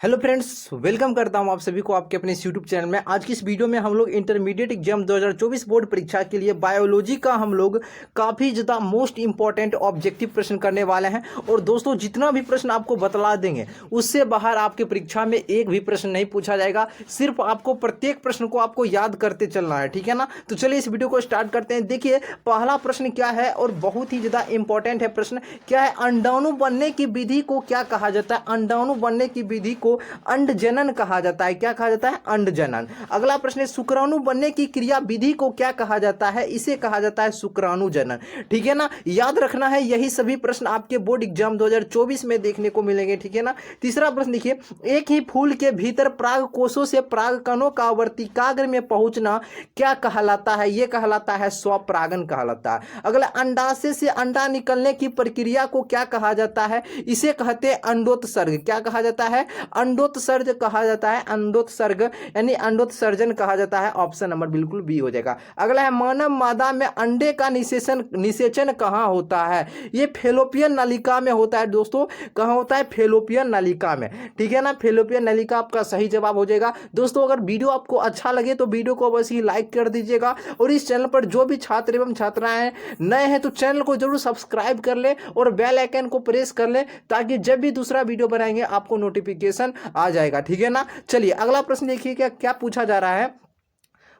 Hello friends, welcome करता हूं आप सभी को आपके अपने यूट्यूब चैनल में। आज की इस वीडियो में हम लोग इंटरमीडिएट एग्जाम 2024 बोर्ड परीक्षा के लिए बायोलॉजी का हम लोग काफ़ी ज़्यादा मोस्ट इंपॉर्टेंट ऑब्जेक्टिव प्रश्न करने वाले हैं। और दोस्तों, जितना भी प्रश्न आपको बतला देंगे उससे बाहर आपके परीक्षा में एक भी प्रश्न नहीं पूछा जाएगा। सिर्फ आपको प्रत्येक प्रश्न को आपको याद करते चलना है, ठीक है ना। तो चलिए इस वीडियो को स्टार्ट करते हैं। देखिए, पहला प्रश्न क्या है और बहुत ही ज़्यादा इंपॉर्टेंट है। प्रश्न क्या है? अंडाणु बनने की विधि को क्या कहा जाता है? अंडाणु बनने की विधि को अंडजनन कहा जाता है। क्या कहा जाता है? अंडजनन। अगला प्रश्न है, शुक्राणु बनने की क्रिया विधि को क्या कहा जाता है? इसे कहा जाता है शुक्राणु जनन। ठीक है ना, याद रखना है। यही सभी प्रश्न आपके बोर्ड एग्जाम 2024 में देखने को मिलेंगे, ठीक है ना। तीसरा प्रश्न देखिए, एक ही फूल के भीतर पराग कोषों से पराग कणों का वर्तिकाग्र में पहुंचना क्या कहलाता है? यह कहलाता है स्वपरागन कहलाता है। अगला, अंडाशय से अंडा निकलने की प्रक्रिया को क्या कहा जाता है? इसे कहते हैं अंडोत्सर्ग। क्या कहा जाता है? अंडोत्सर्ग कहा जाता है। अंडोत्सर्ग यानी अंडोत्सर्जन कहा जाता है। ऑप्शन नंबर बिल्कुल बी हो जाएगा। अगला है, मानव मादा में अंडे का निषेचन कहाँ होता है? ये फेलोपियन नलिका में होता है दोस्तों। कहाँ होता है? फेलोपियन नलिका में, ठीक है ना। फेलोपियन नलिका आपका सही जवाब हो जाएगा। दोस्तों, अगर वीडियो आपको अच्छा लगे तो वीडियो को अवश्य ही लाइक कर दीजिएगा। और इस चैनल पर जो भी छात्र एवं छात्राएं नए हैं तो चैनल को जरूर सब्सक्राइब कर ले और बेल आइकन को प्रेस कर ले, ताकि जब भी दूसरा वीडियो बनाएंगे आपको नोटिफिकेशन आ जाएगा, ठीक है ना। चलिए अगला प्रश्न देखिए, क्या क्या पूछा जा रहा है।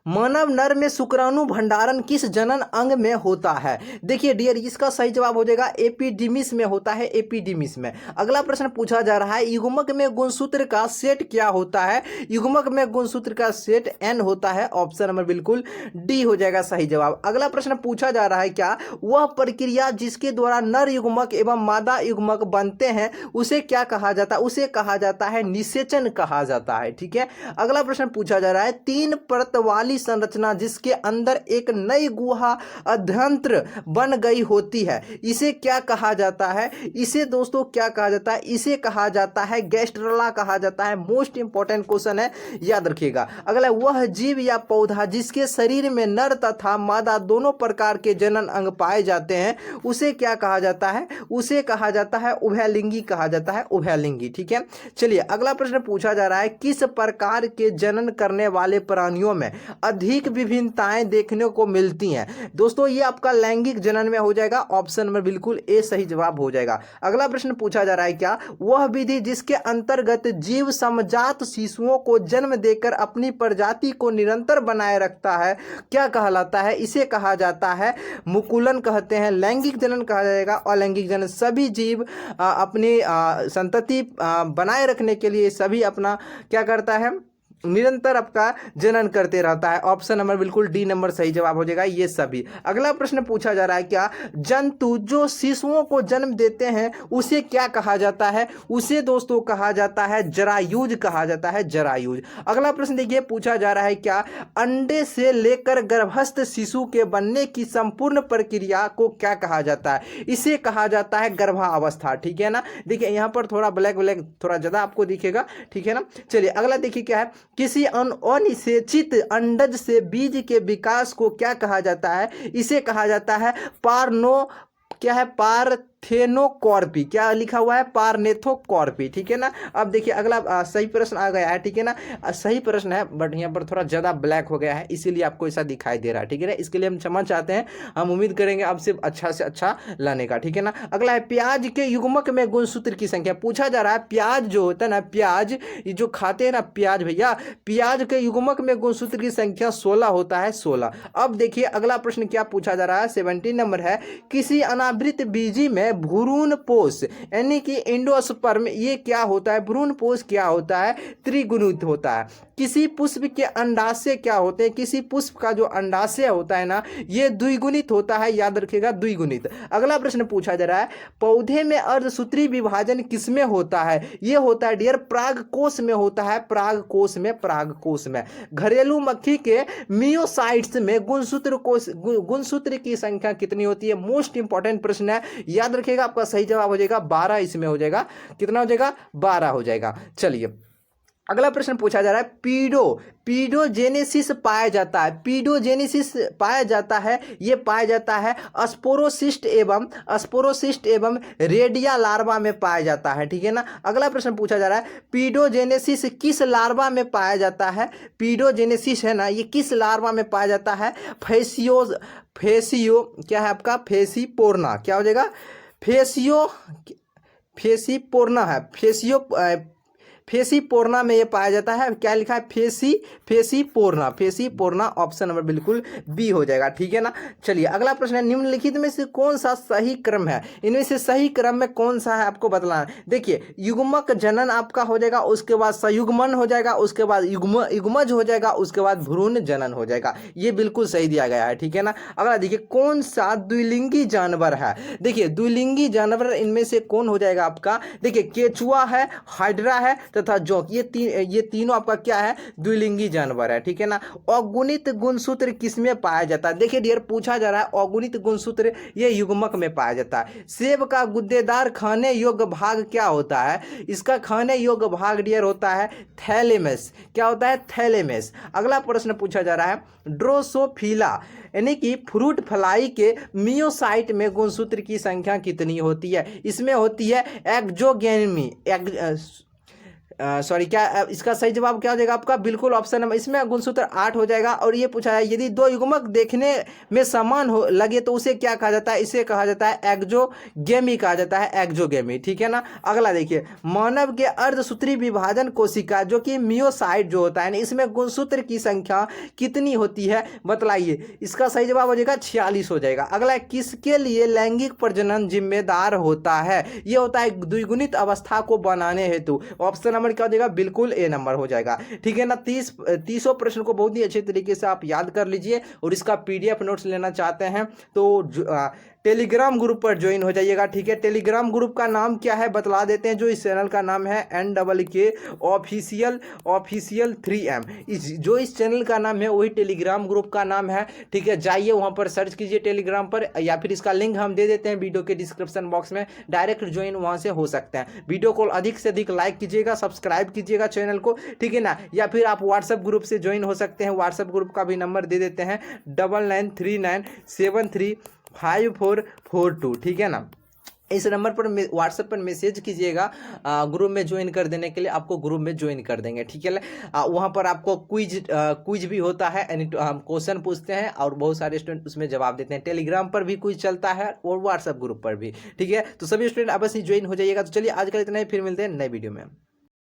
मानव नर में शुक्राणु भंडारण किस जनन अंग में होता है? देखिए डियर, इसका सही जवाब हो जाएगा एपिडिमिस में होता है। एपिडिमिस में। अगला प्रश्न पूछा जा रहा है, युग्मक में गुणसूत्र का सेट क्या होता है? युग्मक में गुणसूत्र का सेट n होता है। ऑप्शन नंबर बिल्कुल डी हो जाएगा सही जवाब। अगला प्रश्न पूछा जा रहा है, क्या वह प्रक्रिया जिसके द्वारा नर युग्मक एवं मादा युग्मक बनते हैं उसे क्या कहा जाता है? उसे कहा जाता है निषेचन कहा जाता है, ठीक है। अगला प्रश्न पूछा जा रहा है, तीन परत वाली संरचना जिसके अंदर एक नई गुहा अध्यंत्र बन गई होती है, इसे क्या कहा जाता है? इसे दोस्तों क्या कहा जाता है? इसे कहा जाता है गैस्ट्रोला कहा जाता है। मोस्ट इंपॉर्टेंट क्वेश्चन है, याद रखिएगा। अगला, वह जीव या पौधा जिसके शरीर में नर तथा मादा दोनों प्रकार के जनन अंग पाए जाते हैं उसे क्या कहा जाता है? उसे कहा जाता है उभयलिंगी कहा जाता है। उभयलिंगी, ठीक है। चलिए अगला प्रश्न पूछा जा रहा है, किस प्रकार के जनन करने वाले प्राणियों में अधिक विभिन्नताएं देखने को मिलती हैं? दोस्तों, ये आपका लैंगिक जनन में हो जाएगा। ऑप्शन में बिल्कुल ए सही जवाब हो जाएगा। अगला प्रश्न पूछा जा रहा है, क्या वह विधि जिसके अंतर्गत जीव समजात शिशुओं को जन्म देकर अपनी प्रजाति को निरंतर बनाए रखता है क्या कहलाता है? इसे कहा जाता है मुकुलन कहते हैं। लैंगिक जनन कहा जाएगा। अलैंगिक जनन, सभी जीव अपनी संतति बनाए रखने के लिए सभी अपना क्या करता है? निरंतर आपका जनन करते रहता है। ऑप्शन नंबर बिल्कुल डी नंबर सही जवाब हो जाएगा, ये सभी। अगला प्रश्न पूछा जा रहा है, क्या जंतु जो शिशुओं को जन्म देते हैं उसे क्या कहा जाता है? उसे दोस्तों कहा जाता है जरायुज कहा जाता है। जरायुज। अगला प्रश्न देखिए, पूछा जा रहा है, क्या अंडे से लेकर गर्भस्थ शिशु के बनने की संपूर्ण प्रक्रिया को क्या कहा जाता है? इसे कहा जाता है गर्भावस्था, ठीक है ना। देखिए यहाँ पर थोड़ा ब्लैक ब्लैक थोड़ा ज्यादा आपको दिखेगा, ठीक है ना। चलिए अगला देखिए, क्या है, किसी अनिषेचित अंडज से बीज के विकास को क्या कहा जाता है? इसे कहा जाता है क्या है? पार्थेनोकॉर्पी। क्या लिखा हुआ है? पारनेथोकॉर्पी, ठीक है ना। अब देखिए अगला सही प्रश्न आ गया है, ठीक है ना। सही प्रश्न है बट यहाँ पर थोड़ा ज़्यादा ब्लैक हो गया है, इसीलिए आपको ऐसा दिखाई दे रहा है, ठीक है ना। इसके लिए हम क्षमा चाहते हैं। हम उम्मीद करेंगे आपसे अच्छा से अच्छा लाने का, ठीक है ना। अगला है, प्याज के युग्मक में गुणसूत्र की संख्या। पूछा जा रहा है, प्याज जो होता है ना, प्याज ये जो खाते हैं ना प्याज भैया, प्याज के युग्मक में गुणसूत्र की संख्या 16 होता है। 16। अब देखिए अगला प्रश्न क्या पूछा जा रहा है, 17 नंबर है, किसी अनावृत बीजी में भ्रूणपोष यानी कि एंडोस्पर्म ये क्या होता है? भ्रूणपोष क्या होता है? त्रिगुणित होता है। किसी पुष्प के अंडाशय क्या होते हैं? किसी पुष्प का जो अंडाशय होता है ना, ये द्विगुणित होता है, याद रखिएगा द्विगुणित। अगला प्रश्न पूछा जा रहा है, पौधे में अर्धसूत्री विभाजन किसमें होता है? ये होता है डियर परागकोश में होता है। परागकोश में, परागकोश में। घरेलू मक्खी के मियोसाइट्स में गुणसूत्र की संख्या कितनी होती है? मोस्ट इंपॉर्टेंट प्रश्न है, याद रखिएगा। आपका सही जवाब हो जाएगा 12, इसमें हो जाएगा कितना हो जाएगा? 12 हो जाएगा। चलिए अगला प्रश्न पूछा जा रहा है पीडोजेनेसिस पाया जाता है, पीडोजेनेसिस पाया जाता है, ये पाया जाता है स्पोरोसिस्ट एवं रेडिया लार्वा में पाया जाता है, ठीक है ना। अगला प्रश्न पूछा जा रहा है पीडोजेनेसिस किस लार्वा में पाया जाता है, पीडोजेनेसिस है ना, ये किस लार्वा में पाया जाता है, फेसियो क्या है आपका, फेसिपोर्ना, क्या हो जाएगा, फेसिपोर्ना है, फेसिपोर्ना में ये पाया जाता है। क्या लिखा है, फेसिपोर्ना ऑप्शन नंबर बिल्कुल बी हो जाएगा, ठीक है ना। चलिए अगला प्रश्न है निम्नलिखित में से कौन सा सही क्रम है, इनमें से सही क्रम में कौन सा है आपको बतलाना है। देखिए युग्मक जनन आपका हो जाएगा, उसके बाद संयुग्मन हो जाएगा, उसके बाद युग्मज हो जाएगा, उसके बाद भ्रूण जनन हो जाएगा, ये बिल्कुल सही दिया गया है, ठीक है ना। अगला देखिए कौन सा द्विलिंगी जानवर है, देखिए द्विलिंगी जानवर इनमें से कौन हो जाएगा आपका, देखिए केचुआ है, हाइड्रा है तथा जोंक, ये तीनों आपका क्या है, द्विलिंगी जानवर है, ठीक है ना। अगुणित गुणसूत्र किसमें पाया जाता है, देखिए डियर पूछा जा रहा है अगुणित गुणसूत्र ये युग्मक में पाया जाता है। सेब का गुद्देदार खाने योग्य भाग क्या होता है, इसका खाने योग्य भाग डियर होता है थैलेमस, क्या होता है, थैलेमस। अगला प्रश्न पूछा जा रहा है ड्रोसोफिला यानी कि फ्रूट फ्लाई के मियोसाइट में गुणसूत्र की संख्या कितनी होती है, इसमें होती है एक्सोगेमी, सॉरी क्या इसका सही जवाब क्या हो जाएगा आपका, बिल्कुल ऑप्शन नंबर, इसमें गुणसूत्र 8 हो जाएगा। और ये पूछा है यदि दो युग्मक देखने में समान हो लगे तो उसे क्या कहा जाता है, इसे कहा जाता है एक्सोगेमी, कहा जाता है एक्सोगेमी, ठीक है ना। अगला देखिए मानव के अर्धसूत्री विभाजन कोशिका जो कि मियोसाइट जो होता है ना, इसमें गुणसूत्र की संख्या कितनी होती है बतलाइए, इसका सही जवाब हो जाएगा 46 हो जाएगा। अगला किसके लिए लैंगिक प्रजनन जिम्मेदार होता है, ये होता है द्विगुणित अवस्था को बनाने हेतु, ऑप्शन नंबर क्या हो जाएगा, बिल्कुल ए नंबर हो जाएगा, ठीक है ना। 30 प्रश्न को बहुत ही अच्छे तरीके से आप याद कर लीजिए और इसका पीडीएफ नोट्स लेना चाहते हैं तो टेलीग्राम ग्रुप पर ज्वाइन हो जाइएगा, ठीक है। टेलीग्राम ग्रुप का नाम क्या है बतला देते हैं, जो इस चैनल का नाम है NKK ऑफिशियल 3M, जो इस चैनल का नाम है वही टेलीग्राम ग्रुप का नाम है, ठीक है। जाइए वहां पर सर्च कीजिए टेलीग्राम पर, या फिर इसका लिंक हम दे देते हैं वीडियो के डिस्क्रिप्शन बॉक्स में, डायरेक्ट ज्वाइन वहां से हो सकते हैं। वीडियो को अधिक से अधिक लाइक कीजिएगा, सब्सक्राइब कीजिएगा चैनल को, ठीक है ना। या फिर आप व्हाट्सएप ग्रुप से ज्वाइन हो सकते हैं, व्हाट्सएप ग्रुप का भी नंबर दे देते हैं 9939735442, ठीक है ना। इस नंबर पर व्हाट्सएप पर मैसेज कीजिएगा, ग्रुप में ज्वाइन कर देने के लिए आपको ग्रुप में ज्वाइन कर देंगे, ठीक है। वहाँ पर आपको क्विज भी होता है, यानी हम क्वेश्चन पूछते हैं और बहुत सारे स्टूडेंट उसमें जवाब देते हैं। टेलीग्राम पर भी क्विज चलता है और व्हाट्सएप ग्रुप पर भी, ठीक है। तो सभी स्टूडेंट आपस में ज्वाइन हो जाइएगा। तो चलिए आज का इतना ही, फिर मिलते हैं नए वीडियो में।